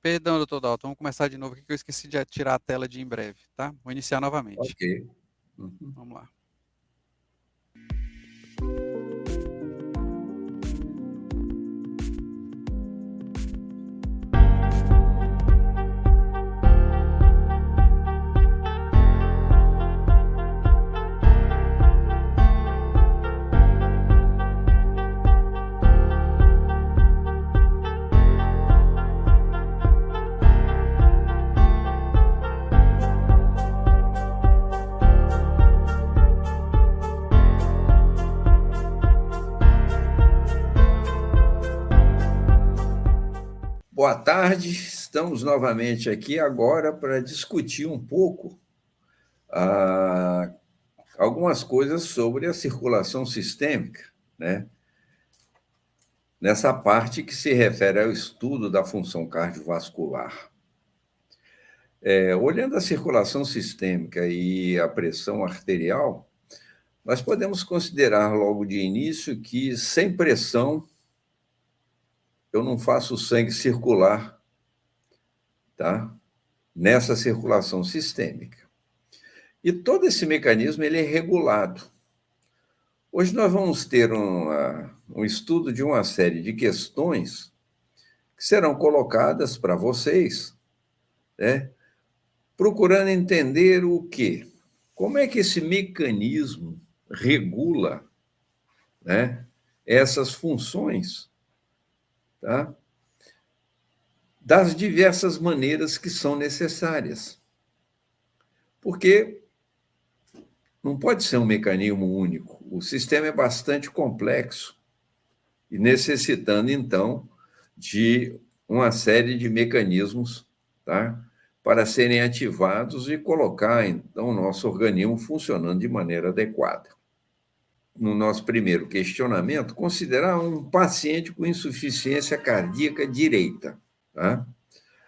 Perdão, doutor Dalton, vamos começar de novo aqui que eu esqueci de tirar a tela de em breve, tá? Vou iniciar novamente. Ok. Uhum. Vamos lá. Boa tarde, estamos novamente aqui agora para discutir um pouco ah, algumas coisas sobre a circulação sistêmica, né? Nessa parte que se refere ao estudo da função cardiovascular. Olhando a circulação sistêmica e a pressão arterial, nós podemos considerar logo de início que sem pressão eu não faço o sangue circular, tá? Nessa circulação sistêmica. E todo esse mecanismo ele é regulado. Hoje nós vamos ter um estudo de uma série de questões que serão colocadas para vocês, né, procurando entender o quê? Como é que esse mecanismo regula, né, essas funções, tá, das diversas maneiras que são necessárias. Porque não pode ser um mecanismo único. O sistema é bastante complexo e necessitando, então, de uma série de mecanismos, tá, para serem ativados e colocar, então, o nosso organismo funcionando de maneira adequada. No nosso primeiro questionamento, considerar um paciente com insuficiência cardíaca direita. Tá?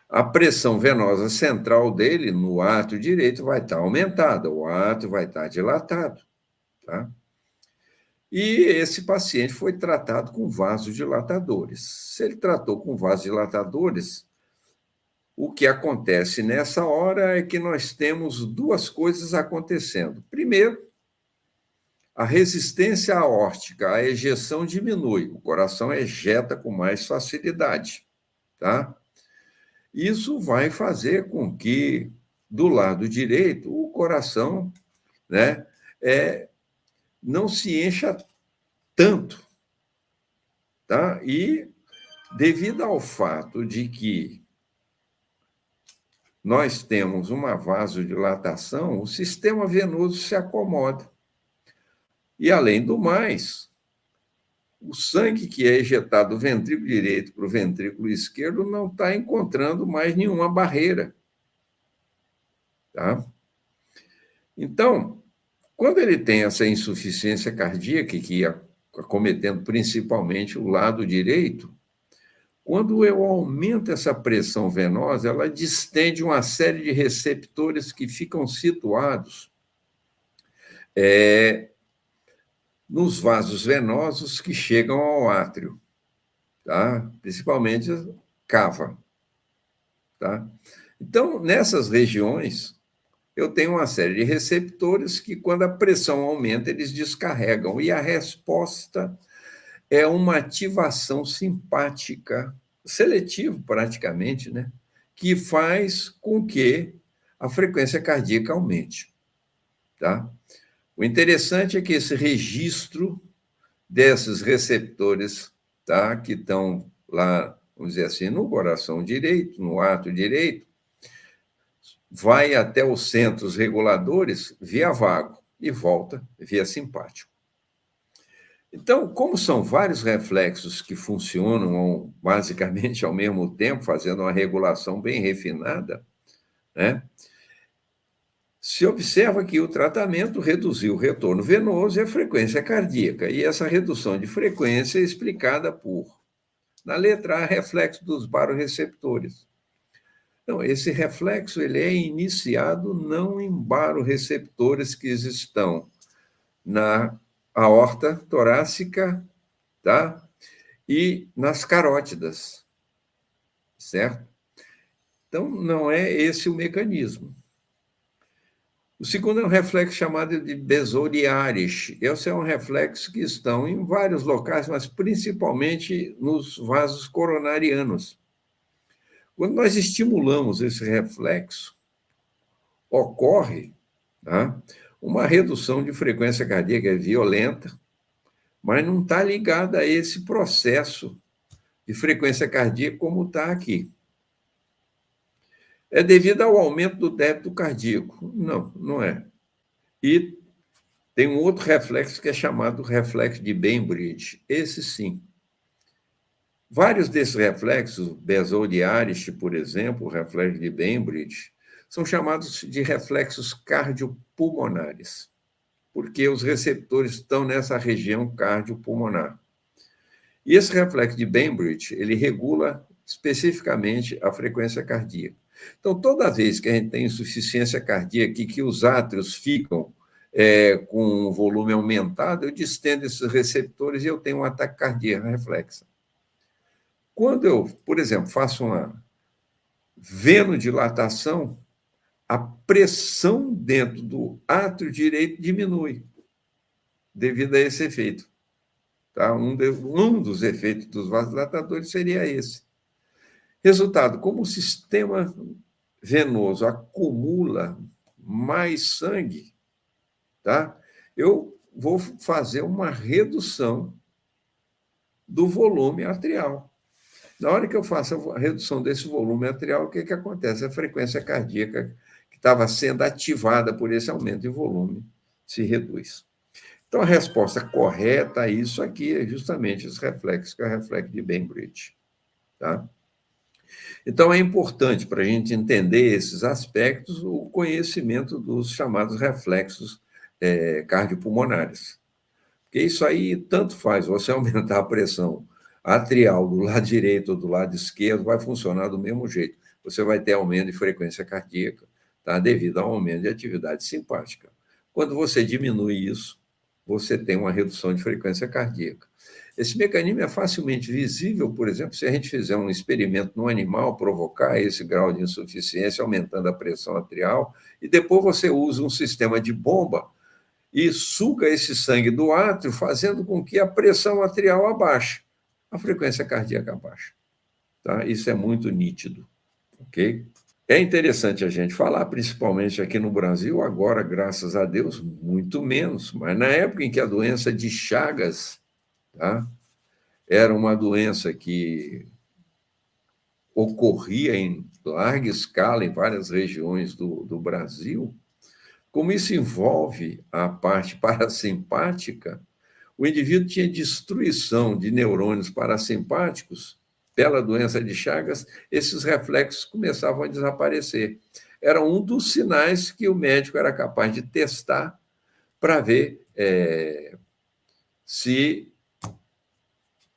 A pressão venosa central dele, no átrio direito, vai estar aumentada, o átrio vai estar dilatado. Tá? E esse paciente foi tratado com vasodilatadores. Se ele tratou com vasodilatadores, o que acontece nessa hora é que nós temos duas coisas acontecendo. Primeiro, a resistência aórtica, a ejeção diminui, o coração ejeta com mais facilidade, tá? Isso vai fazer com que, do lado direito, o coração, né, não se encha tanto, tá? E devido ao fato de que nós temos uma vasodilatação, o sistema venoso se acomoda. E, além do mais, o sangue que é ejetado do ventrículo direito para o ventrículo esquerdo não está encontrando mais nenhuma barreira. Tá? Então, quando ele tem essa insuficiência cardíaca, que ia acometendo principalmente o lado direito, quando eu aumento essa pressão venosa, ela distende uma série de receptores que ficam situados nos vasos venosos que chegam ao átrio, tá? Principalmente cava. Tá? Então, nessas regiões, eu tenho uma série de receptores que, quando a pressão aumenta, eles descarregam. E a resposta é uma ativação simpática, seletivo praticamente, né? Que faz com que a frequência cardíaca aumente. Tá? O interessante é que esse registro desses receptores, tá, que estão lá, vamos dizer assim, no coração direito, no átrio direito, vai até os centros reguladores via vago e volta via simpático. Então, como são vários reflexos que funcionam basicamente ao mesmo tempo, fazendo uma regulação bem refinada, né, se observa que o tratamento reduziu o retorno venoso e a frequência cardíaca. E essa redução de frequência é explicada por, na letra A, reflexo dos baroreceptores. Então, esse reflexo ele é iniciado não em baroreceptores que estão na aorta torácica, tá? E nas carótidas, certo? Então, não é esse o mecanismo. O segundo é um reflexo chamado de Bezoriaris. Esse é um reflexo que estão em vários locais, mas principalmente nos vasos coronarianos. Quando nós estimulamos esse reflexo, ocorre, tá, uma redução de frequência cardíaca violenta, mas não está ligada a esse processo de frequência cardíaca como está aqui. É devido ao aumento do débito cardíaco? Não, não é. E tem um outro reflexo que é chamado reflexo de Bainbridge. Esse sim. Vários desses reflexos, Bezoriaris, por exemplo, o reflexo de Bainbridge, são chamados de reflexos cardiopulmonares, porque os receptores estão nessa região cardiopulmonar. E esse reflexo de Bainbridge, ele regula especificamente a frequência cardíaca. Então, toda vez que a gente tem insuficiência cardíaca e que os átrios ficam com o volume aumentado, eu distendo esses receptores e eu tenho um ataque cardíaco reflexa. Quando eu, por exemplo, faço uma venodilatação, a pressão dentro do átrio direito diminui devido a esse efeito. Tá? Um dos efeitos dos vasodilatadores seria esse. Resultado, como o sistema venoso acumula mais sangue, tá? Eu vou fazer uma redução do volume arterial. Na hora que eu faço a redução desse volume arterial, o que acontece? A frequência cardíaca que estava sendo ativada por esse aumento de volume se reduz. Então, a resposta correta a isso aqui é justamente esse reflexo, que é o reflexo de Bainbridge. Tá? Então, é importante para a gente entender esses aspectos o conhecimento dos chamados reflexos cardiopulmonares. Porque isso aí tanto faz você aumentar a pressão arterial do lado direito ou do lado esquerdo, vai funcionar do mesmo jeito. Você vai ter aumento de frequência cardíaca, tá? Devido ao aumento de atividade simpática. Quando você diminui isso, você tem uma redução de frequência cardíaca. Esse mecanismo é facilmente visível, por exemplo, se a gente fizer um experimento no animal, provocar esse grau de insuficiência, aumentando a pressão arterial, e depois você usa um sistema de bomba e suga esse sangue do átrio, fazendo com que a pressão arterial abaixe, a frequência cardíaca abaixa. Tá? Isso é muito nítido, ok? É interessante a gente falar, principalmente aqui no Brasil, agora, graças a Deus, muito menos, mas na época em que a doença de Chagas, tá, era uma doença que ocorria em larga escala em várias regiões do Brasil, como isso envolve a parte parasimpática, o indivíduo tinha destruição de neurônios parasimpáticos pela doença de Chagas, esses reflexos começavam a desaparecer. Era um dos sinais que o médico era capaz de testar para ver se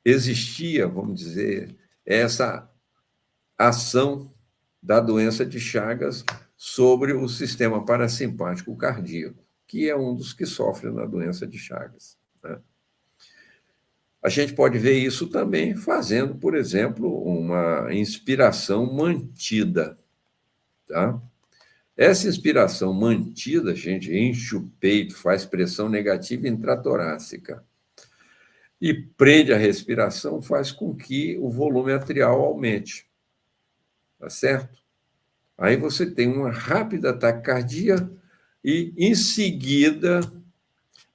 existia, vamos dizer, essa ação da doença de Chagas sobre o sistema parasimpático cardíaco, que é um dos que sofre na doença de Chagas. Né? A gente pode ver isso também fazendo, por exemplo, uma inspiração mantida. Tá? Essa inspiração mantida, a gente enche o peito, faz pressão negativa intratorácica e prende a respiração, faz com que o volume arterial aumente. Tá certo? Aí você tem uma rápida taquicardia e, em seguida,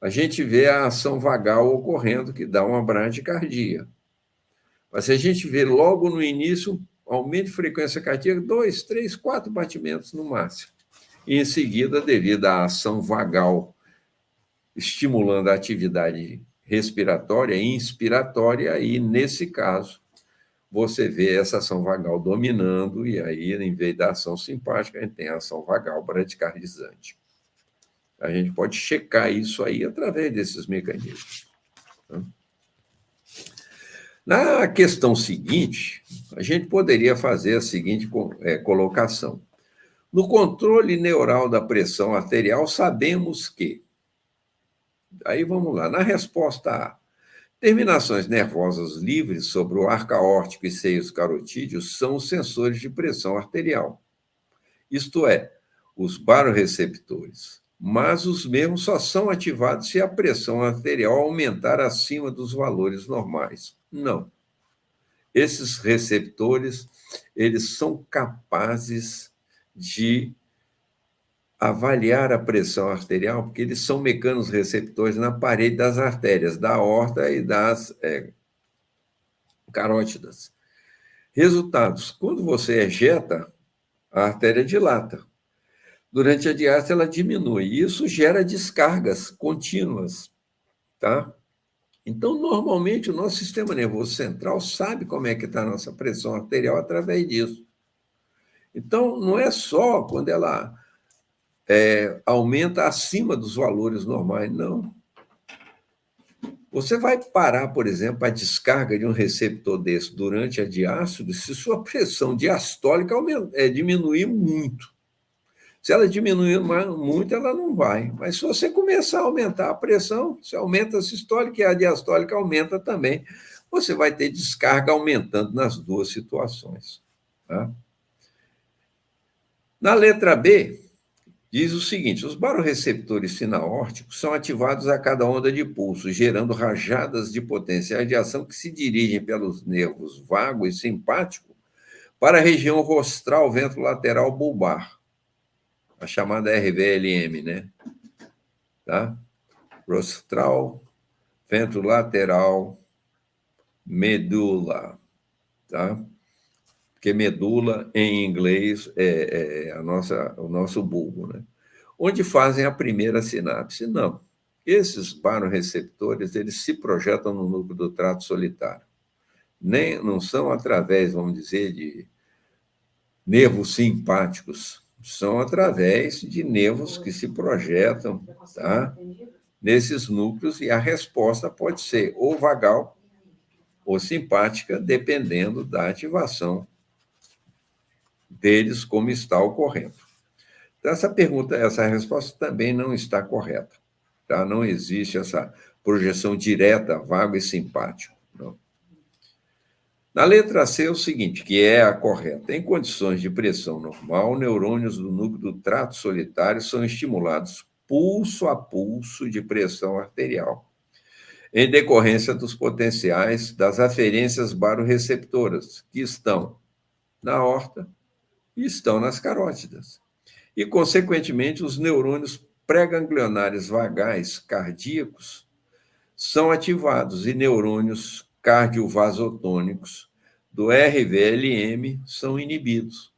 a gente vê a ação vagal ocorrendo, que dá uma bradicardia. Mas se a gente vê logo no início, aumento de frequência cardíaca, 2, 3, 4 batimentos no máximo. E, em seguida, devido à ação vagal estimulando a atividade respiratória e inspiratória, e, nesse caso, você vê essa ação vagal dominando, e aí, em vez da ação simpática, a gente tem a ação vagal bradicardizante. A gente pode checar isso aí através desses mecanismos. Na questão seguinte, a gente poderia fazer a seguinte colocação. No controle neural da pressão arterial, sabemos que... Aí vamos lá. Na resposta A, terminações nervosas livres sobre o arco aórtico e seios carotídeos são os sensores de pressão arterial. isto é, os baroreceptores, mas os mesmos só são ativados se a pressão arterial aumentar acima dos valores normais. Não. Esses receptores, eles são capazes de avaliar a pressão arterial, porque eles são mecanorreceptores na parede das artérias, da aorta e das carótidas. Resultados: quando você ejeta, a artéria dilata. Durante a diástase, ela diminui. Isso gera descargas contínuas, tá? Então, normalmente, o nosso sistema nervoso central sabe como é que está a nossa pressão arterial através disso. Então, não é só quando ela aumenta acima dos valores normais, não. Você vai parar, por exemplo, a descarga de um receptor desse durante a diástase se sua pressão diastólica diminuir muito. Se ela diminuir muito, ela não vai. Mas se você começar a aumentar a pressão, você aumenta a sistólica e a diastólica aumenta também. Você vai ter descarga aumentando nas duas situações. Tá? Na letra B, diz o seguinte: os baroreceptores sinaórticos são ativados a cada onda de pulso, gerando rajadas de potenciais de ação que se dirigem pelos nervos vago e simpático para a região rostral ventrolateral bulbar, a chamada RVLM, né? Tá? Rostral ventrolateral medula, tá? Porque medula, em inglês, o nosso bulbo, né? Onde fazem a primeira sinapse. Não. Esses baroreceptores, eles se projetam no núcleo do trato solitário. Não são através, vamos dizer, de nervos simpáticos, são através de nervos que se projetam, tá, nesses núcleos, e a resposta pode ser ou vagal ou simpática, dependendo da ativação deles, como está ocorrendo. Então, essa resposta também não está correta. Tá? Não existe essa projeção direta, vago e simpático. Não. Na letra C é o seguinte, que é a correta. Em condições de pressão normal, neurônios do núcleo do trato solitário são estimulados pulso a pulso de pressão arterial, em decorrência dos potenciais das aferências baroreceptoras, que estão na aorta e estão nas carótidas. E, consequentemente, os neurônios pré-ganglionares vagais cardíacos são ativados e neurônios cardiovasotônicos do RVLM são inibidos.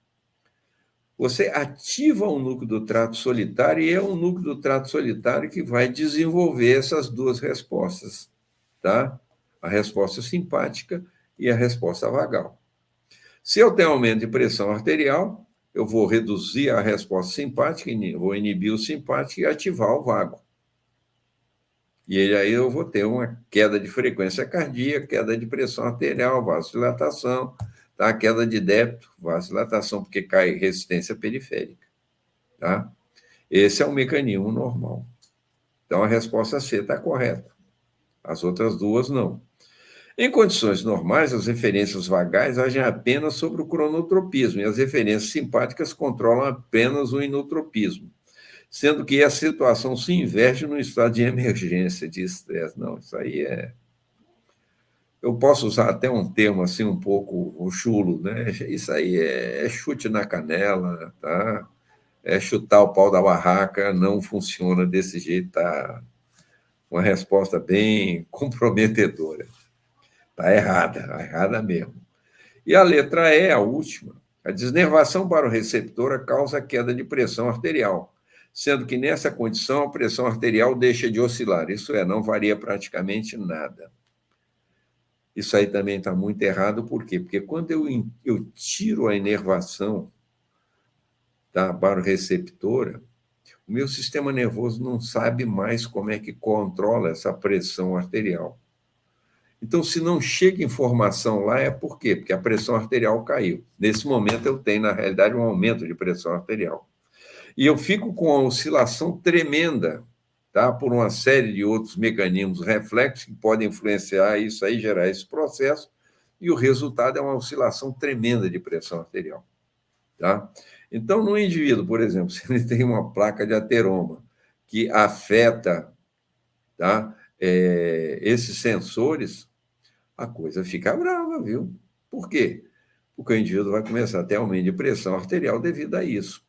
Você ativa o núcleo do trato solitário e é o núcleo do trato solitário que vai desenvolver essas duas respostas, tá? A resposta simpática e a resposta vagal. Se eu tenho aumento de pressão arterial, eu vou reduzir a resposta simpática, vou inibir o simpático e ativar o vago. E aí eu vou ter uma queda de frequência cardíaca, queda de pressão arterial, vasodilatação, tá? Queda de débito, vasodilatação, porque cai resistência periférica. Tá? Esse é um mecanismo normal. Então, a resposta C está correta. As outras duas, não. Em condições normais, as referências vagais agem apenas sobre o cronotropismo, e as referências simpáticas controlam apenas o inotropismo, sendo que a situação se inverte no estado de emergência, de estresse. Não, isso aí é... Eu posso usar até um termo assim um pouco chulo, né? Isso aí é chute na canela, tá? É chutar o pau da barraca, não funciona desse jeito, tá? Uma resposta bem comprometedora. Tá errada mesmo. E a letra E, a última, a desnervação baroreceptora causa queda de pressão arterial, sendo que nessa condição a pressão arterial deixa de oscilar, isso é, não varia praticamente nada. Isso aí também está muito errado, por quê? Porque quando eu tiro a inervação da baroreceptora, o meu sistema nervoso não sabe mais como é que controla essa pressão arterial. Então, se não chega informação lá, é por quê? Porque a pressão arterial caiu. Nesse momento, eu tenho, na realidade, um aumento de pressão arterial. E eu fico com uma oscilação tremenda, tá? Por uma série de outros mecanismos reflexos que podem influenciar isso aí, gerar esse processo, e o resultado é uma oscilação tremenda de pressão arterial. Tá? Então, no indivíduo, por exemplo, se ele tem uma placa de ateroma que afeta, tá, esses sensores, a coisa fica brava, viu? Por quê? Porque o indivíduo vai começar a ter aumento de pressão arterial devido a isso.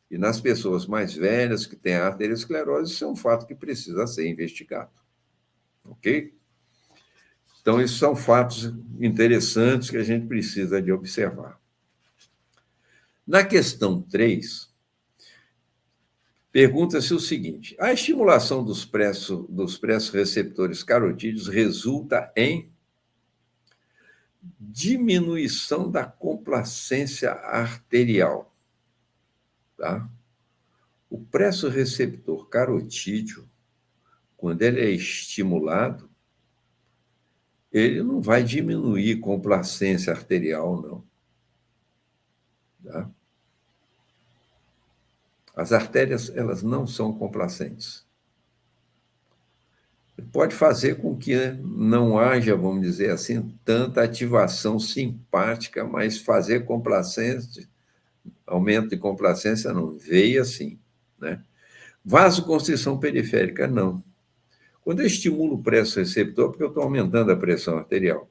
E nas pessoas mais velhas que têm arteriosclerose, isso é um fato que precisa ser investigado. Ok? Então, esses são fatos interessantes que a gente precisa de observar. Na questão 3, pergunta-se o seguinte: a estimulação dos pressoreceptores carotídeos resulta em diminuição da complacência arterial. Tá? O pressoreceptor carotídeo, quando ele é estimulado, ele não vai diminuir complacência arterial, não. Tá? As artérias, elas não são complacentes. Pode fazer com que não haja, vamos dizer assim, tanta ativação simpática, mas fazer complacência, aumento de complacência não, veio assim, né? Vasoconstrição periférica, não. Quando eu estimulo o pressoreceptor, porque eu estou aumentando a pressão arterial.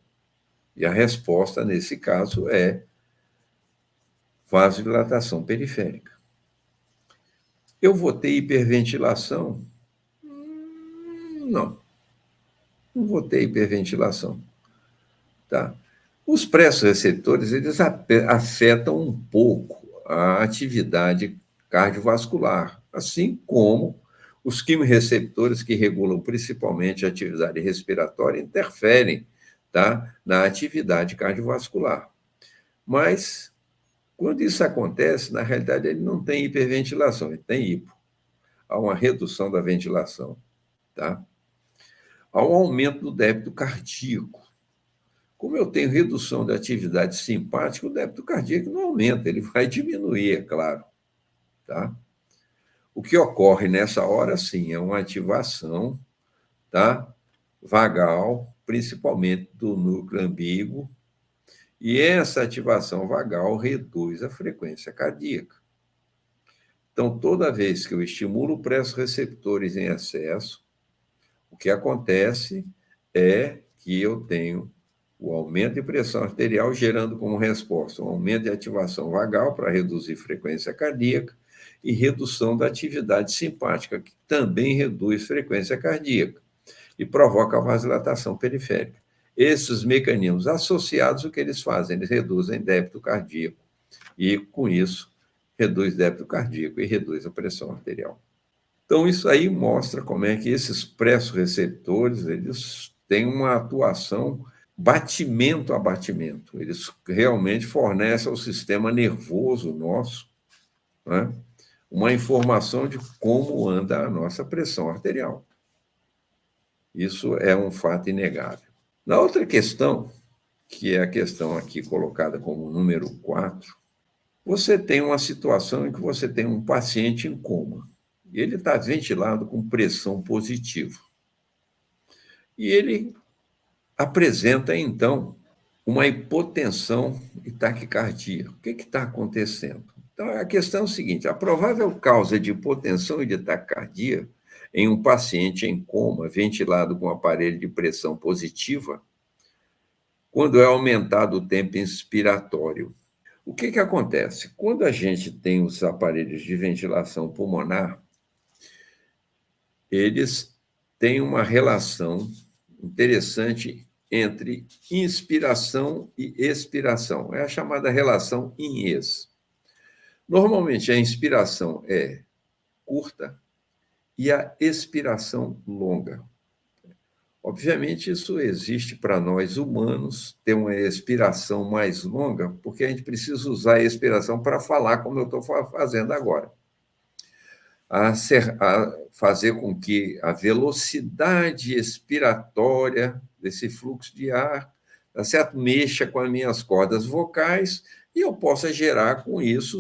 E a resposta, nesse caso, é vasodilatação periférica. Eu vou ter hiperventilação? Não, não vou ter hiperventilação. Tá? Os pressoreceptores, eles afetam um pouco a atividade cardiovascular, assim como os quimiorreceptores, que regulam principalmente a atividade respiratória, interferem, tá, na atividade cardiovascular. Mas, quando isso acontece, na realidade, ele não tem hiperventilação, ele tem hipo. Há uma redução da ventilação. Tá? Há um aumento do débito cardíaco. Como eu tenho redução da atividade simpática, o débito cardíaco não aumenta, ele vai diminuir, é claro. Tá? O que ocorre nessa hora, sim, é uma ativação, tá, vagal, principalmente do núcleo ambíguo, e essa ativação vagal reduz a frequência cardíaca. Então, toda vez que eu estimulo pressoreceptores em excesso, o que acontece é que eu tenho o aumento de pressão arterial, gerando como resposta um aumento de ativação vagal para reduzir frequência cardíaca e redução da atividade simpática, que também reduz frequência cardíaca e provoca a vasodilatação periférica. Esses mecanismos associados, o que eles fazem? Eles reduzem débito cardíaco e, com isso, reduz débito cardíaco e reduz a pressão arterial. Então, isso aí mostra como é que esses pressoreceptores, eles têm uma atuação batimento a batimento. Eles realmente fornecem ao sistema nervoso nosso, né, uma informação de como anda a nossa pressão arterial. Isso é um fato inegável. Na outra questão, que é a questão aqui colocada como número 4, você tem uma situação em que você tem um paciente em coma. E ele está ventilado com pressão positiva. E ele apresenta, então, uma hipotensão e taquicardia. O que está acontecendo? Então, a questão é o seguinte: a provável causa de hipotensão e de taquicardia em um paciente em coma, ventilado com aparelho de pressão positiva, quando é aumentado o tempo inspiratório. O que acontece? Quando a gente tem os aparelhos de ventilação pulmonar, eles têm uma relação interessante entre inspiração e expiração. É a chamada relação INES. Normalmente, a inspiração é curta e a expiração longa. Obviamente, isso existe para nós humanos, ter uma expiração mais longa, porque a gente precisa usar a expiração para falar, como eu estou fazendo agora. A fazer com que a velocidade expiratória desse fluxo de ar, tá certo? Mexa com as minhas cordas vocais e eu possa gerar com isso,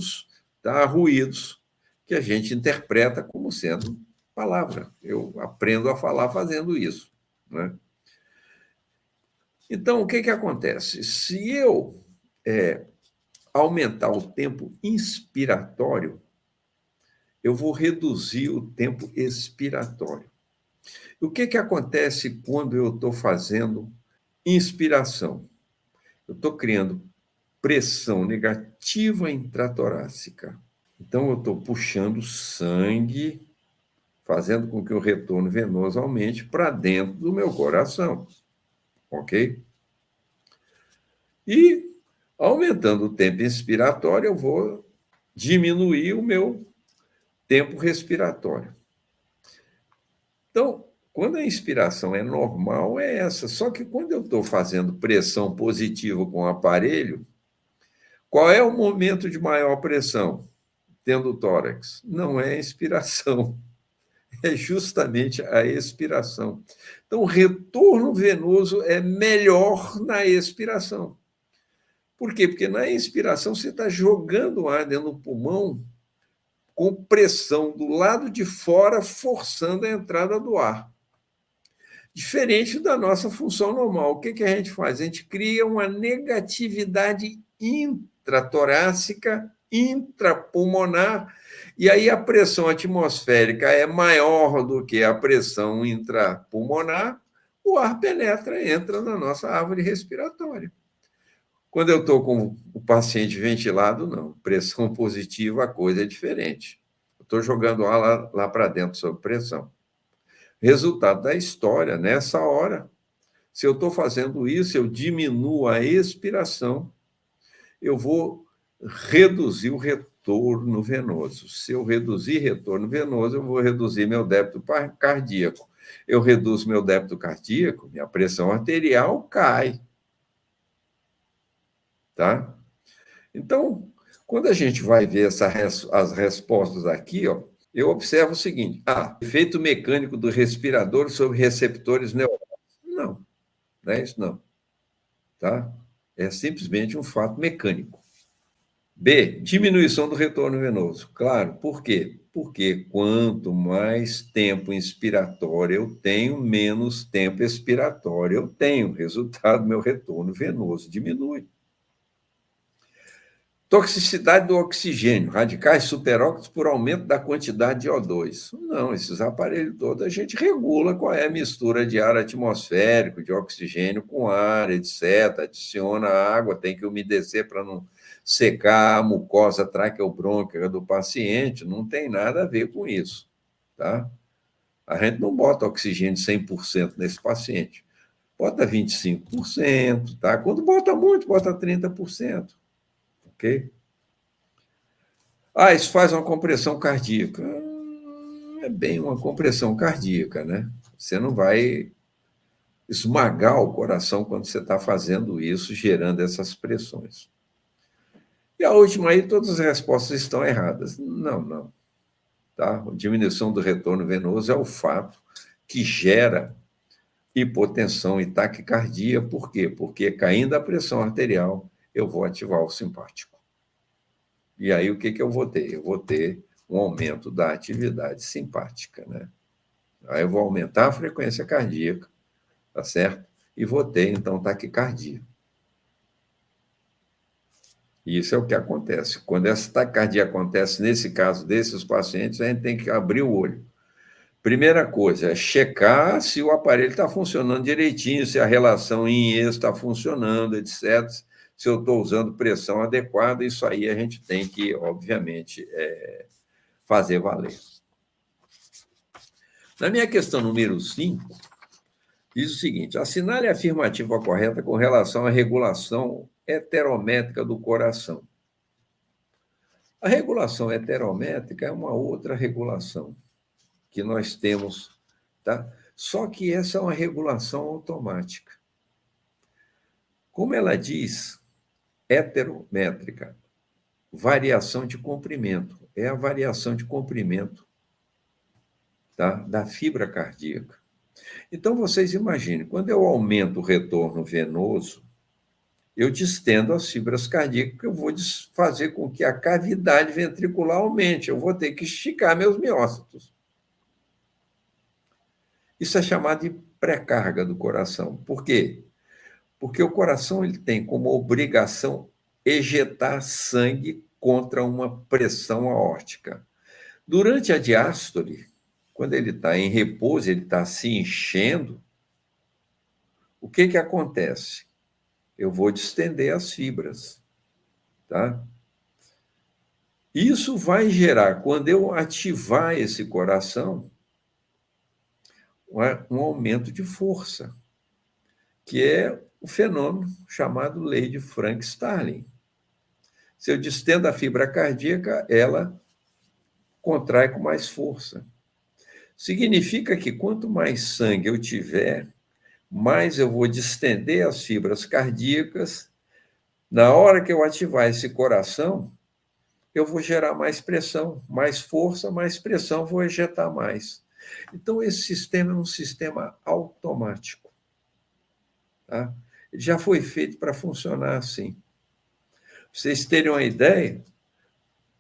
tá, ruídos que a gente interpreta como sendo palavra. Eu aprendo a falar fazendo isso, né? Então, o que acontece? Se eu aumentar o tempo inspiratório, eu vou reduzir o tempo expiratório. O que acontece quando eu estou fazendo inspiração? Eu estou criando pressão negativa intratorácica. Então, eu estou puxando sangue, fazendo com que o retorno venoso aumente para dentro do meu coração, ok? E, aumentando o tempo inspiratório, eu vou diminuir o meu tempo respiratório. Então, quando a inspiração é normal, é essa. Só que quando eu estou fazendo pressão positiva com o aparelho, qual é o momento de maior pressão? Tendo o tórax. Não é a inspiração, é justamente a expiração. Então, o retorno venoso é melhor na expiração. Por quê? Porque na inspiração você está jogando ar dentro do pulmão com pressão do lado de fora, forçando a entrada do ar. Diferente da nossa função normal. O que a gente faz? A gente cria uma negatividade intratorácica, intrapulmonar, e aí a pressão atmosférica é maior do que a pressão intrapulmonar, o ar penetra, entra na nossa árvore respiratória. Quando eu estou com o paciente ventilado, não. Pressão positiva, a coisa é diferente. Eu estou jogando ar lá para dentro sob pressão. Resultado da história, nessa hora, se eu estou fazendo isso, eu diminuo a expiração, eu vou reduzir o retorno venoso. Se eu reduzir retorno venoso, eu vou reduzir meu débito cardíaco. Eu reduzo meu débito cardíaco, minha pressão arterial cai. Tá? Então, quando a gente vai ver as respostas aqui, ó, eu observo o seguinte: efeito mecânico do respirador sobre receptores neurais. Não é isso não. Tá? É simplesmente um fato mecânico. B, diminuição do retorno venoso. Claro, por quê? Porque quanto mais tempo inspiratório eu tenho, menos tempo expiratório eu tenho. Resultado, meu retorno venoso diminui. Toxicidade do oxigênio, radicais superóxidos por aumento da quantidade de O2. Não, esses aparelhos todos a gente regula qual é a mistura de ar atmosférico, de oxigênio com ar, etc. Adiciona água, tem que umedecer para não secar a mucosa traqueobrônquica do paciente, não tem nada a ver com isso, tá? A gente não bota oxigênio 100% nesse paciente. Bota 25%, tá? Quando bota muito, bota 30%. Ok? Isso faz uma compressão cardíaca. É bem uma compressão cardíaca, né? Você não vai esmagar o coração quando você está fazendo isso, gerando essas pressões. E a última aí, todas as respostas estão erradas. Não. Tá? A diminuição do retorno venoso é o fato que gera hipotensão e taquicardia. Por quê? Porque caindo a pressão arterial, eu vou ativar o simpático. E aí, o que eu vou ter? Eu vou ter um aumento da atividade simpática, né? Aí eu vou aumentar a frequência cardíaca, tá certo? E vou ter, então, taquicardia. E isso é o que acontece. Quando essa taquicardia acontece, nesse caso desses pacientes, a gente tem que abrir o olho. Primeira coisa é checar se o aparelho está funcionando direitinho, se a relação IN-ES está funcionando, etc. Se eu estou usando pressão adequada, isso aí a gente tem que, obviamente, fazer valer. Na minha questão número 5, diz o seguinte: assinale a afirmativa correta com relação à regulação heterométrica do coração. A regulação heterométrica é uma outra regulação que nós temos, tá? Só que essa é uma regulação automática. Como ela diz, heterométrica, variação de comprimento, é a variação de comprimento, tá? Da fibra cardíaca. Então, vocês imaginem, quando eu aumento o retorno venoso, eu distendo as fibras cardíacas, eu vou fazer com que a cavidade ventricular aumente, eu vou ter que esticar meus miócitos. Isso é chamado de pré-carga do coração. Por quê? Porque o coração ele tem como obrigação ejetar sangue contra uma pressão aórtica. Durante a diástole, quando ele está em repouso, ele está se enchendo, o que acontece? Eu vou distender as fibras, tá? Isso vai gerar, quando eu ativar esse coração, um aumento de força, que é o fenômeno chamado lei de Frank-Starling. Se eu distendo a fibra cardíaca, ela contrai com mais força. Significa que quanto mais sangue eu tiver, mais eu vou distender as fibras cardíacas. Na hora que eu ativar esse coração, eu vou gerar mais pressão, mais força, mais pressão, vou ejetar mais. Então, esse sistema é um sistema automático. Tá? Ele já foi feito para funcionar assim. Pra vocês terem uma ideia,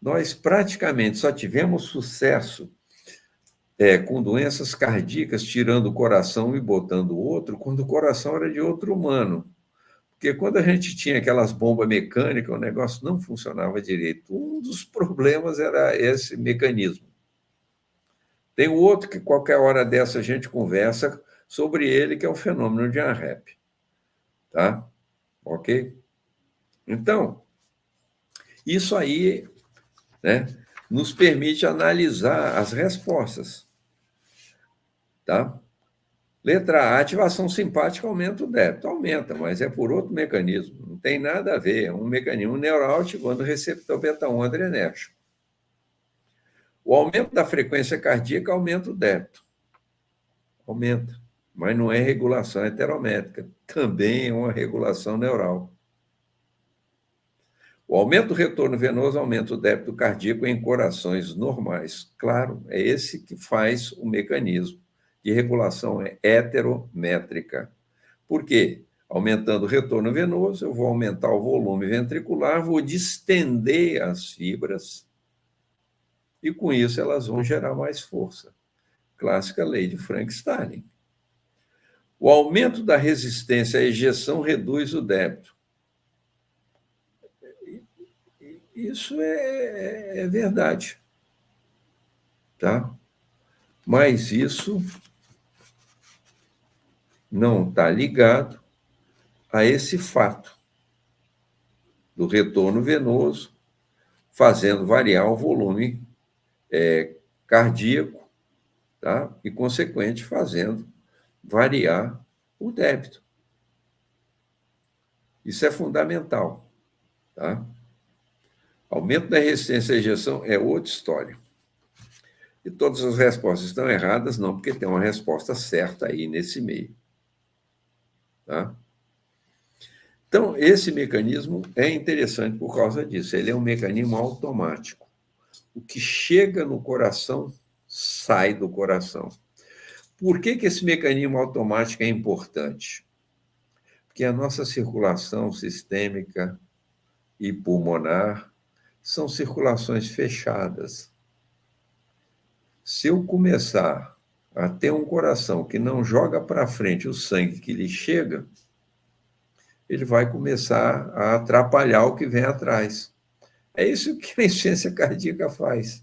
nós praticamente só tivemos sucesso com doenças cardíacas, tirando o coração e botando o outro, quando o coração era de outro humano. Porque quando a gente tinha aquelas bombas mecânicas, o negócio não funcionava direito. Um dos problemas era esse mecanismo. Tem o outro que qualquer hora dessa a gente conversa sobre ele, que é o fenômeno de ANREP. Tá? Ok? Então, isso aí, né, nos permite analisar as respostas. Tá? Letra A, ativação simpática aumenta o débito. Aumenta, mas é por outro mecanismo. Não tem nada a ver. É um mecanismo neural ativando o receptor beta-1 adrenérgico. O aumento da frequência cardíaca aumenta o débito. Aumenta. Mas não é regulação heterométrica. Também é uma regulação neural. O aumento do retorno venoso aumenta o débito cardíaco em corações normais. Claro, é esse que faz o mecanismo de regulação heterométrica. Por quê? Aumentando o retorno venoso, eu vou aumentar o volume ventricular, vou distender as fibras e, com isso, elas vão gerar mais força. Clássica lei de Frank-Starling. O aumento da resistência à ejeção reduz o débito. Isso é verdade. Tá? Mas isso não está ligado a esse fato do retorno venoso, fazendo variar o volume cardíaco, tá? E, consequente, fazendo variar o débito. Isso é fundamental. Tá? Aumento da resistência à ejeção é outra história. E todas as respostas estão erradas? Não, porque tem uma resposta certa aí nesse meio. Tá? Então, esse mecanismo é interessante por causa disso. Ele é um mecanismo automático. O que chega no coração, sai do coração. Por que esse mecanismo automático é importante? Porque a nossa circulação sistêmica e pulmonar são circulações fechadas. Se eu começar a ter um coração que não joga para frente o sangue que lhe chega, ele vai começar a atrapalhar o que vem atrás. É isso que a insuficiência cardíaca faz.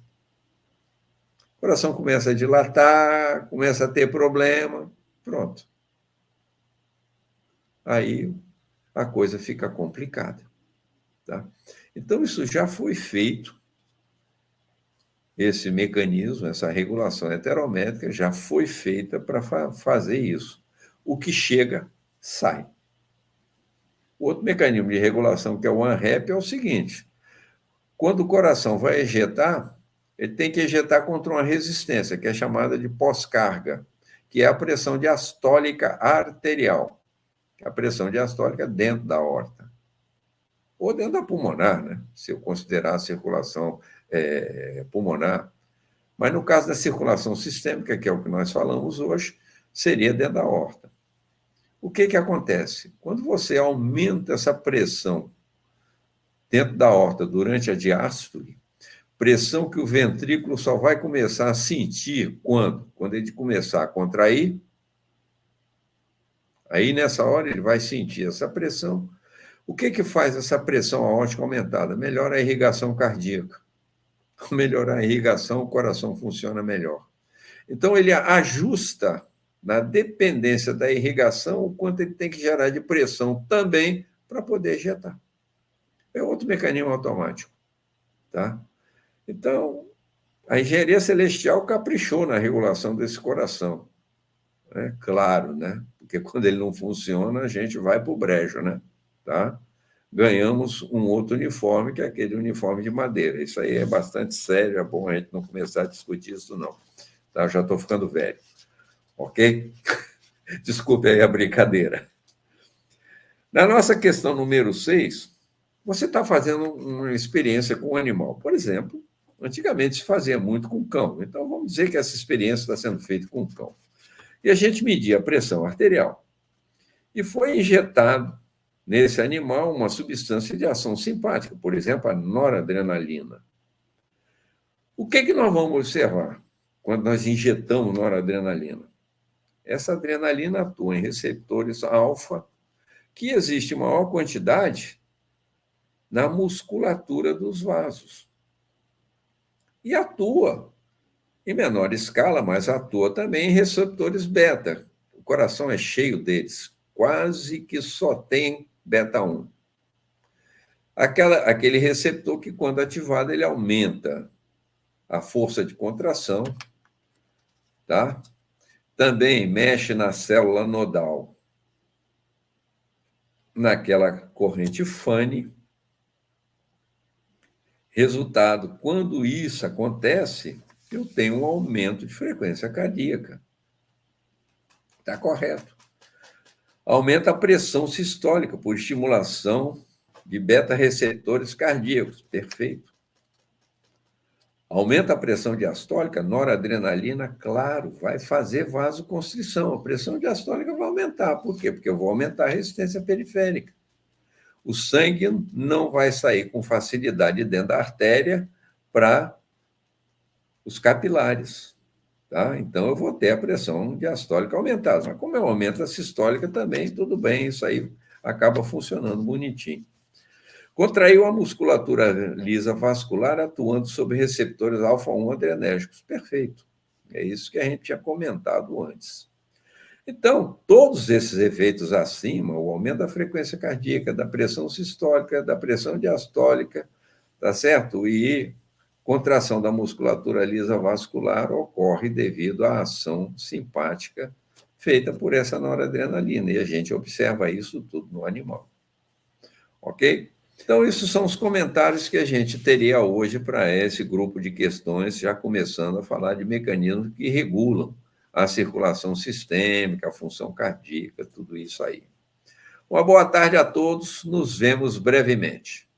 O coração começa a dilatar, começa a ter problema, pronto. Aí a coisa fica complicada. Tá? Então, isso já foi feito, esse mecanismo, essa regulação heterométrica já foi feita para fazer isso. O que chega, sai. O outro mecanismo de regulação, que é o ANREP, é o seguinte: quando o coração vai ejetar, ele tem que ejetar contra uma resistência, que é chamada de pós-carga, que é a pressão diastólica arterial. A pressão diastólica dentro da aorta. Ou dentro da pulmonar, né? Se eu considerar a circulação pulmonar. Mas no caso da circulação sistêmica, que é o que nós falamos hoje, seria dentro da aorta. O que acontece? Quando você aumenta essa pressão dentro da aorta durante a diástole, pressão que o ventrículo só vai começar a sentir quando? Quando ele começar a contrair, aí nessa hora ele vai sentir essa pressão. O que faz essa pressão aórtica aumentada? Melhora a irrigação cardíaca. Ao melhorar a irrigação, o coração funciona melhor. Então, ele ajusta, na dependência da irrigação, o quanto ele tem que gerar de pressão também para poder ejetar. É outro mecanismo automático. Tá? Então, a engenharia celestial caprichou na regulação desse coração. É claro, né? Porque quando ele não funciona, a gente vai para o brejo, né? Tá? Ganhamos um outro uniforme, que é aquele uniforme de madeira. Isso aí é bastante sério, é bom a gente não começar a discutir isso, não. Tá? Eu já estou ficando velho. Ok? Desculpe aí a brincadeira. Na nossa questão número 6, você está fazendo uma experiência com um animal. Por exemplo, antigamente se fazia muito com cão. Então, vamos dizer que essa experiência está sendo feita com cão. E a gente media a pressão arterial. E foi injetado nesse animal uma substância de ação simpática, por exemplo, a noradrenalina. O que nós vamos observar quando nós injetamos noradrenalina? Essa adrenalina atua em receptores alfa, que existe maior quantidade na musculatura dos vasos. E atua em menor escala, mas atua também em receptores beta. O coração é cheio deles, quase que só tem beta 1. Aquele receptor que, quando ativado, ele aumenta a força de contração, tá? Também mexe na célula nodal, naquela corrente Fanny. Resultado, quando isso acontece, eu tenho um aumento de frequência cardíaca. Está correto. Aumenta a pressão sistólica por estimulação de beta-receptores cardíacos. Perfeito. Aumenta a pressão diastólica, noradrenalina, claro, vai fazer vasoconstrição. A pressão diastólica vai aumentar. Por quê? Porque eu vou aumentar a resistência periférica. O sangue não vai sair com facilidade dentro da artéria para os capilares. Tá? Então, eu vou ter a pressão diastólica aumentada. Mas como eu aumento a sistólica também, tudo bem, isso aí acaba funcionando bonitinho. Contraiu a musculatura lisa vascular atuando sobre receptores alfa-1 adrenérgicos. Perfeito. É isso que a gente tinha comentado antes. Então, todos esses efeitos acima, o aumento da frequência cardíaca, da pressão sistólica, da pressão diastólica, tá certo? E contração da musculatura lisa vascular ocorre devido à ação simpática feita por essa noradrenalina. E a gente observa isso tudo no animal. Ok? Então, esses são os comentários que a gente teria hoje para esse grupo de questões, já começando a falar de mecanismos que regulam a circulação sistêmica, a função cardíaca, tudo isso aí. Uma boa tarde a todos, nos vemos brevemente.